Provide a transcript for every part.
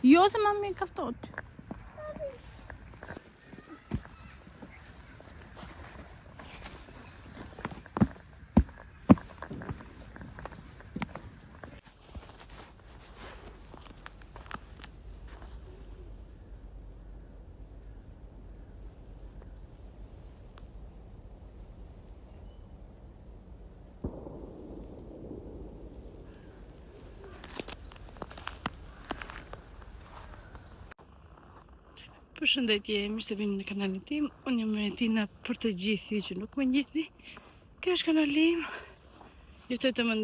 Jo se mami kaftot. Përshëndetje, mirë se vini në kanalin tim. Unë jam Valentina, për të gjithë ju që nuk më njihni. Kjo është kanali im. Juftoj të më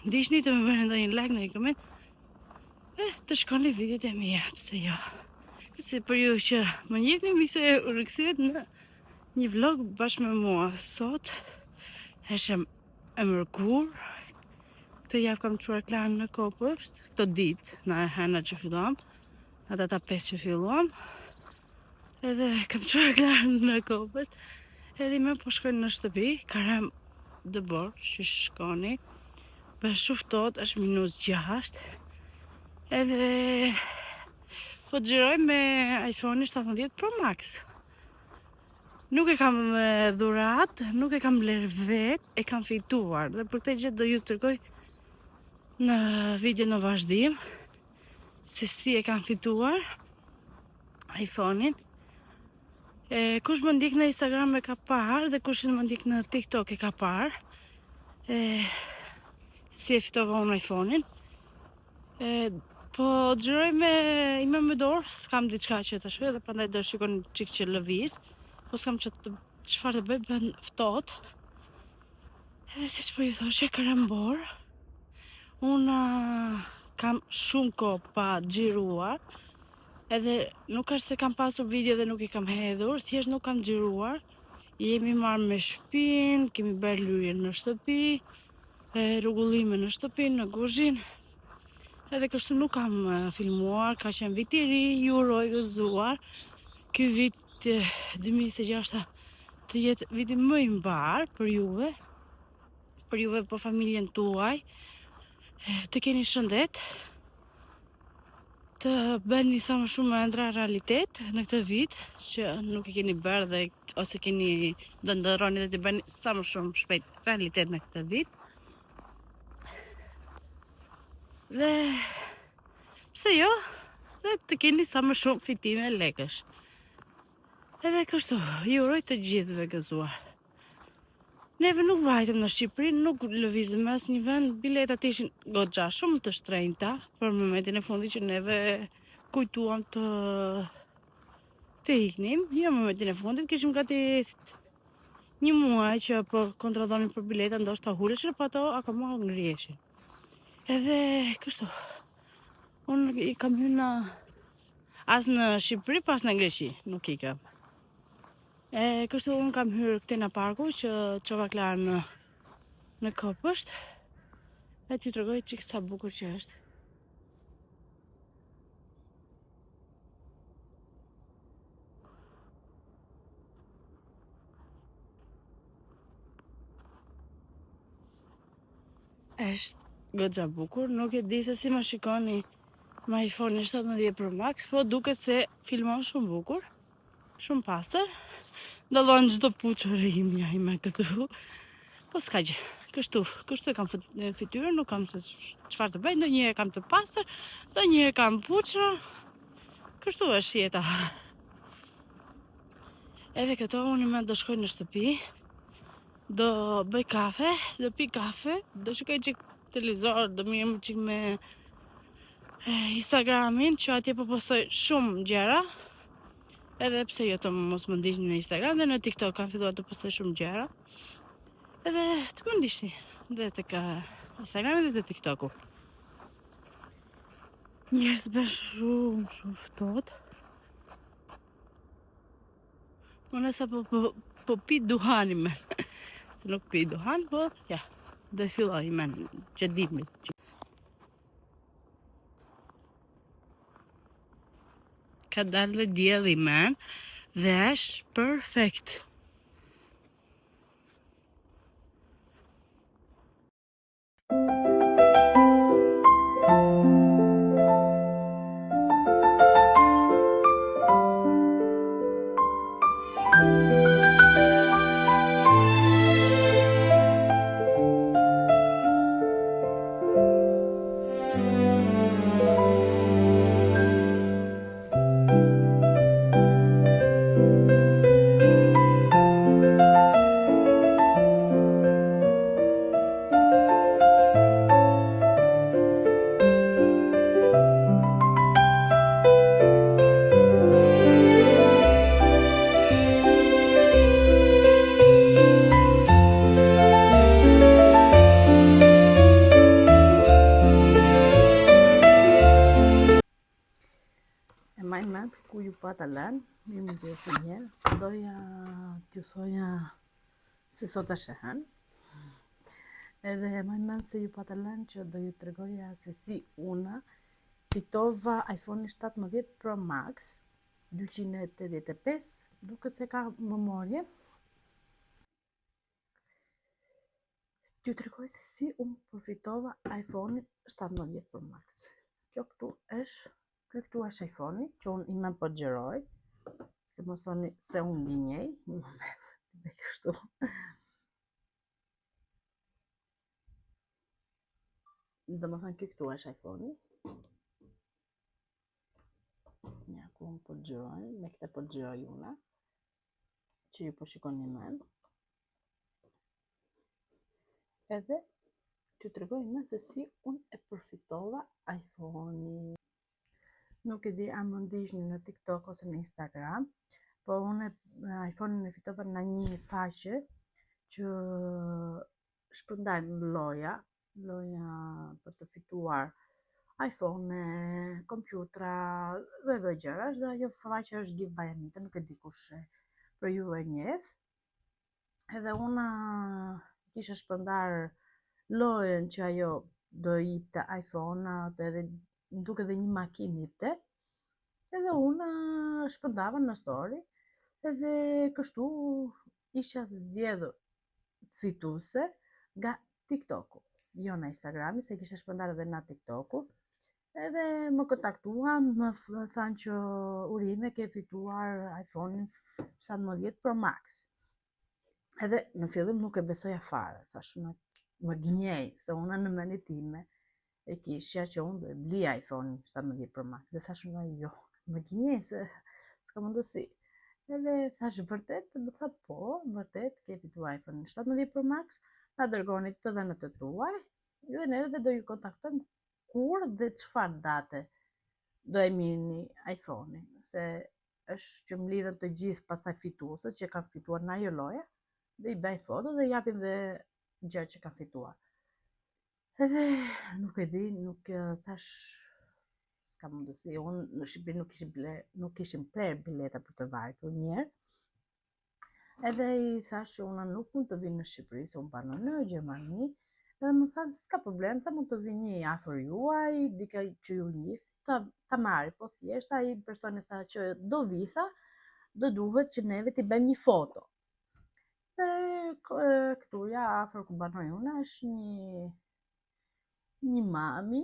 ndiqni, të më bëni ndonjë like, ndonjë koment. Të shkoni videot e mia, pse jo. Kësi për ju që më njihni, mi se u rikthyet në një vlog bashkë me mua. Sot eshem e mërkur. Këtë javë kam çuar klan në Kopësht. Këto ditë, na hëna që filluam. Ata 5 që filluam. Edhe kam çuar klan në Kopësht. Edhe më po shkojnë në shtëpi, Karem dëbor që shkoni. Bësh shumë ftohtë, është -6. Edhe po xhiroj me iPhone 17 Pro Max. Nuk e kam dhurat, nuk e kam bler vet, e kam fituar. Dhe për këtë gjë do ju tregoj në video në vazhdim se si e kam fituar iPhone-in. Kush më ndjek në Instagram e ka parë dhe kush më ndjek në TikTok e ka parë si e fitova unë iPhone-in. Po xhiroj me dorë, s'kam diçka që të shkoj dhe prandaj do shikoni çik që lëviz. Po s'kam çfarë të bëj, bën ftohtë. Edhe siç po ju thoshe, karambor. Unë kam shumë kohë pa xhiruar. Edhe nuk është se kam pasur video dhe nuk i kam hedhur, thjesht nuk kam xhiruar. Jemi marrë me shtëpinë, kemi bërë lyrje në shtëpi, rregullime në shtëpi, në kuzhinë. Edhe kështu nuk kam filmuar, ka qenë vit i ri, ju uroj gëzuar. Ky vit 2026 të jetë viti më i mbar për juve, për familjen tuaj. Të keni shëndet. Të bëni sa më shumë ëndra realitet në këtë vit, që nuk i keni bërë dhe ose keni do ndërroni dhe të bëni sa më shumë shpejt realitet në këtë vit. Dhe pse jo, dhe të keni sa më shumë fitime lekësh. Edhe kështu, ju uroj të gjithëve gëzuar. Neve nuk vajtëm në Shqipëri, nuk lëvizëm as një vend, biletat ishin goxha shumë të shtrenjta për momentin e fundit që neve kujtuam të iknim. Jo momentin e fundit, kishim gati një muaj që po kontrollonin për bileta, ndoshta huleshin, po ato akoma ngriheshin. Edhe kështu, unë i kam hyrë as në Shqipëri, pas në Greqi, nuk i kam. Kështu unë kam hyrë këte në parku që çova klar në Kopësht. E t'ju tregoj çik sa bukur që është. Është goxha bukur, nuk e di se si më shikoni me iPhone 17 Pro Max, po duket se filmon shumë bukur, shumë pastër. Dallon çdo puçër imja ime këtu. Po s'ka gjë. Kështu e kam fytyrën, nuk kam se çfarë të bëj, ndonjëherë kam të pastër, ndonjëherë kam puçra. Kështu është jeta. Edhe këto unë më do shkoj në shtëpi, do bëj kafe, do pi kafe, do shikoj çik televizor, do mirëm çik me Instagramin, që atje po postoj shumë gjëra. Edhe pse jo të mos më ndiqni në Instagram dhe në TikTok kam filluar të postoj shumë gjëra. Edhe të më ndiqni dhe tek Instagrami dhe te TikToku. Njerëz bën shumë ftohtë. Unë sa po pi duhani me. Se nuk pi duhan, po ja, do filloj me që dimit. Ka dalë dielli men dhe është perfekt. maj mend ku ju pata lënë, mirë më gjesi njerë, doja t'ju thoja se sot është e hënë, edhe maj mend se ju pata lënë që do ju tregoja se si una fitova iPhone 17 Pro Max 285, duket se ka memorje. T'ju tregoj se si unë përfitova iPhone 17 Pro Max. Kjo këtu është iPhone-i që unë ime po gjeroj, se mos thoni se unë gënjej, një moment, të bëj kështu. Do më thënë kjo këtu është iPhone-i. Një ku unë po gjeroj, me këte po gjeroj una, që ju po shikoni men. Edhe t'ju tregoj me se si unë e përfitova iPhone-i. Nuk e di a më ndihni në TikTok ose në Instagram, po unë iPhone-in e fitova në një faqe që shpërndajnë loja për të fituar iPhone, kompjutra dhe gjëra, dhe ajo faqe është Give by Anita, nuk e di kush për ju e njeh. Edhe unë kisha shpërndar lojën që ajo do jipte iPhone, edhe duke dhe një makinë jipte, edhe unë shpërndava në story, edhe kështu isha zgjedhur fituese nga TikToku, jo në Instagrami, se kisha shpërndar edhe në TikToku, edhe më kontaktuan, më thanë që urime ke fituar iPhone 17 Pro Max. Edhe në fillim nuk e besoja fare, thash më gënjej, se unë në mendjen time e kishja që unë do e blija iPhone 17 Pro Max, dhe thash jo, më gënjej se s'ka mundësi. Edhe thash vërtet, më tha po, vërtet ke fituar iPhone 17 Pro Max, na dërgoni të dhënat e tuaj, dhe neve do ju kontaktojmë kur dhe çfarë date do e mirni iPhone-in, se është që më lidhen të gjithë pastaj fituesët që kanë fituar në ajo loja, dhe i bëjnë foto dhe japin dhe gjë që kanë fituar. Edhe nuk e di, nuk thash s'ka mundësi, unë në Shqipëri nuk kishim prer bileta për të vajtur njerë. Edhe i thash që unë nuk mund të vinë në Shqipëri, se unë banoj në Gjermani, edhe më thanë s'ka problem, tha mund të vini afër juaj, dika që ju njeh, ta marri, po thjesht ai personi tha që do vi, tha, do duhet që neve t'i bëjmë një foto. Këtuja afër ku banoj unë është një mami,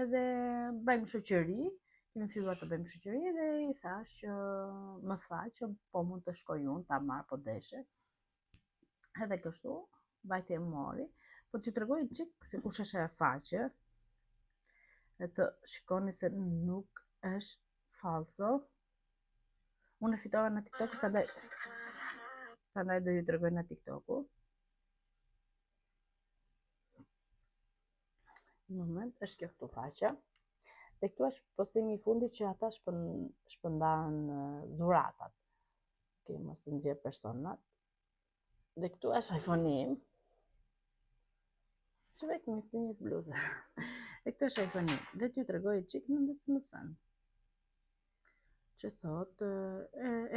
edhe bëjmë shoqëri, kemi filluar të bëjmë shoqëri, dhe i thash që më tha që po mund të shkoj unë ta marr po deshe. Edhe kështu vajti e mori, po t'ju tregoj çik se kush është ajo faqe, e të shikoni se nuk është falso. Unë e fitova në TikTok, prandaj do ju tregoj në TikToku. Në moment është kjo këtu faqe. Dhe këtu është postimi i fundit që ata shpërndan dhuratat. Mos të nxjerr personat. Dhe këtu është iPhone-i im. Që vetë me këtë një bluzë. Dhe këtu është iPhone-i im. Dhe t'ju tregoj çik në SMS-ën. Që thot,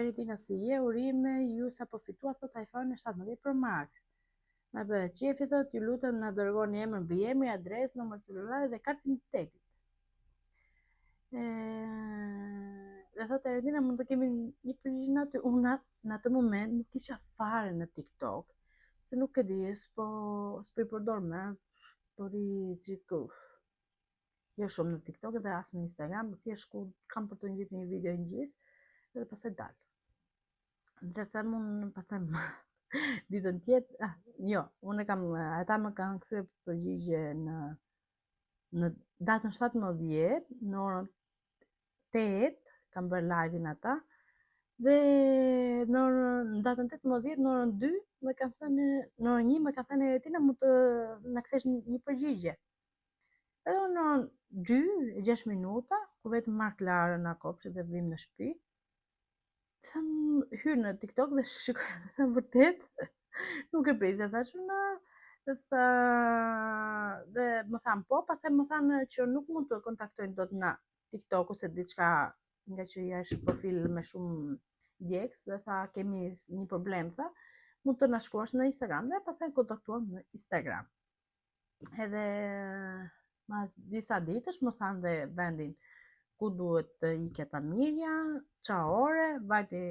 Eritina si je, urime, ju sa po fituat thot iPhone 17 Pro Max. Na bëhet qefi, thot, ju lutem na dërgoni emër mbi emri, adresë, numër celulari dhe kartën identitetit. Dhe thot Eritina, mund të kemi një përgjigje naty. Unë në atë moment nuk isha fare në TikTok, se nuk e di, s'po i përdor me, por i çiku. Jo shumë në TikTok dhe as në Instagram, thjesht ku kam për të ngjitur një video ngjis, dhe pastaj dal. Dhe them unë pastaj ditën tjetër, jo, ata më kanë kthyer përgjigje në datën 17, në orën 8, kam bërë live-in ata, dhe në datën 18, në orën 2, më kanë thënë, në orën 1 më kanë thënë Eritina, mund të na kthesh një përgjigje. Edhe në orën 2:06 minuta, ku vetëm marr Klarën në kopshtë dhe vim në shtëpi, them hyrë në TikTok dhe shikoj vërtet, nuk e prisja, thash dhe më thanë po, pastaj më thanë që nuk mund të kontaktojnë dot na TikTok-u se diçka, nga që jesh profil me shumë djegës dhe tha kemi një problem, tha, mund të na shkruash në Instagram dhe pastaj kontaktuam në Instagram. Edhe mas disa ditësh më thanë dhe vendin ku duhet të iket Amirja, qa ore, vajti,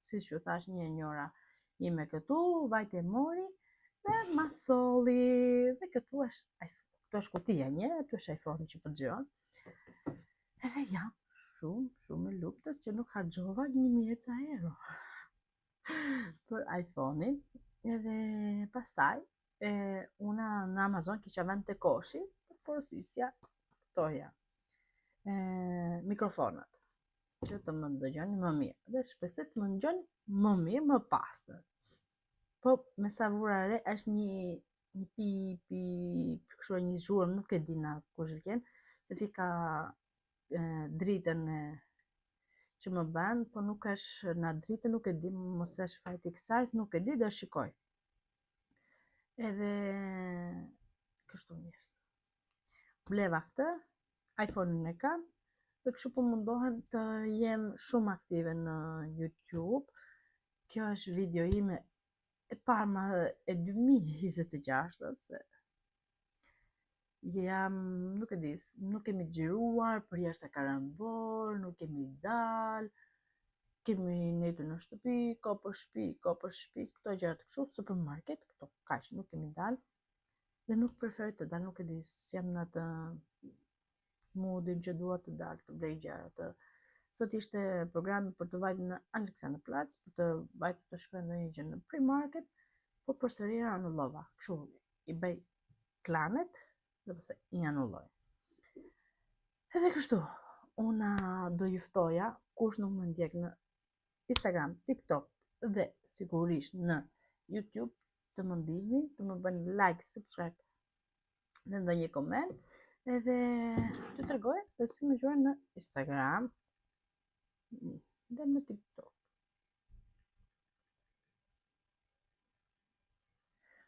si që thash, një njëra ime këtu, vajti e mori dhe ma solli dhe këtu është kutia një, këtu është iPhone që përgjon. Edhe jam shumë e luptët që nuk harxova 1000 euro për iPhone-in. Edhe pastaj una në Amazon kisha vend të koshi për porosisja toja mikrofonat që të më dëgjoni më mirë dhe shpresoj të më dëgjoni më mirë, më pastër. Po me sa vura re është një pi kështu një zhurmë, nuk e di na kush e ken, se fika dritën që më bën, po nuk është na dritë, nuk e di, mos është fajti kësaj, nuk e di, do shikoj. Edhe kështu njerëz. Bleva këtë, iPhone-in e kam, dhe kështu po mundohem të jem shumë aktive në YouTube. Kjo është video ime e parma e 2026, se jam, nuk e di, nuk kemi xhiruar për jashtë Karambor, nuk kemi dal, kemi netur në shtëpi, ko për shtëpi, këto gjërat kështu, supermarket, këto kaq, nuk kemi dal. Dhe nuk preferoj të dal, nuk e di, jam në atë moodin që dua të dal, të blej gjëra. Sot ishte programi për të vajtur në Aleksanderplatz, për të vajtur të shkoj ndonjë gjë në Primarket, po përsëri anullova. Kështu i bëj planet dhe pastaj i anulloj. Edhe kështu, una do ju ftoja, kush nuk më ndjek në Instagram, TikTok dhe sigurisht në YouTube, të më ndihni, të më bëni like, subscribe dhe ndonjë koment, edhe të tregoj dhe si më gjuar në Instagram dhe në TikTok.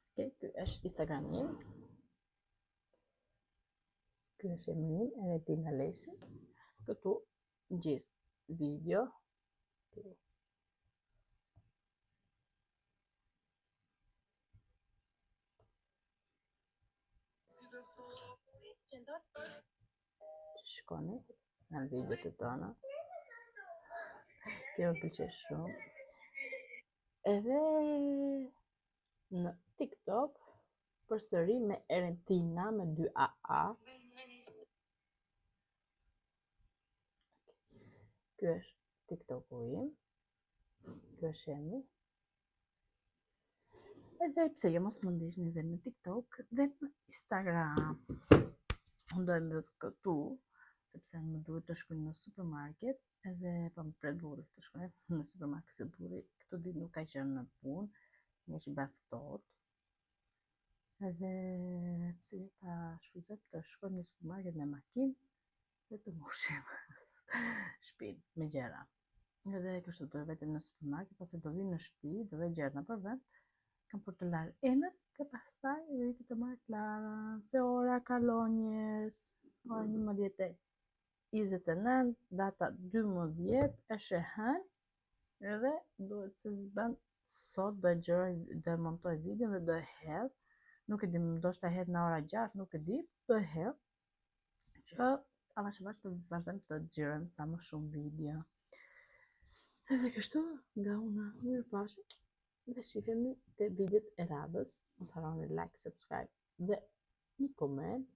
Okej, ky është Instagram im. Ky është emrin e Retina Lesi. Këtu gjis video. Shikoni në videot e tona. Kjo më pëlqen shumë. Edhe në TikTok përsëri me Erentina me 2 AA. Ky është TikTok-u im. Ky është emri. Edhe pse jo mos më ndihni edhe në TikTok dhe në Instagram. Unë do e mbyll këtu, sepse më duhet të shkoj në supermarket, edhe po më pret burri të shkoj në supermarket, se burri këto ditë nuk ka qenë në punë, një që bëhet ftohtë. Edhe pse ta shfrytëzoj të shkoj në supermarket me makinë dhe të mbushim shtëpinë me gjëra. Edhe kështu do vetëm në supermarket, pastaj do vi në shtëpi, do vë gjëra nëpër vend, kam për të larë enët dhe pastaj rritë të marrë klara, se ora kalon njerëz, ora 11:29, data 12 e shehen, edhe duhet se zbën sot do e montoj video dhe do e hedh, nuk e di, ndoshta hedh në ora 6, nuk e di, do e hedh, që avash të vazhdojmë të xhirojmë sa më shumë video. Edhe kështu, nga una, mirëpafshim. Dhe shifemi të videot e radhës, mos harroni like, subscribe dhe një koment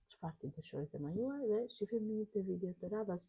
çfarë të dëshironi të më juaj, dhe shifemi të videot e radhës.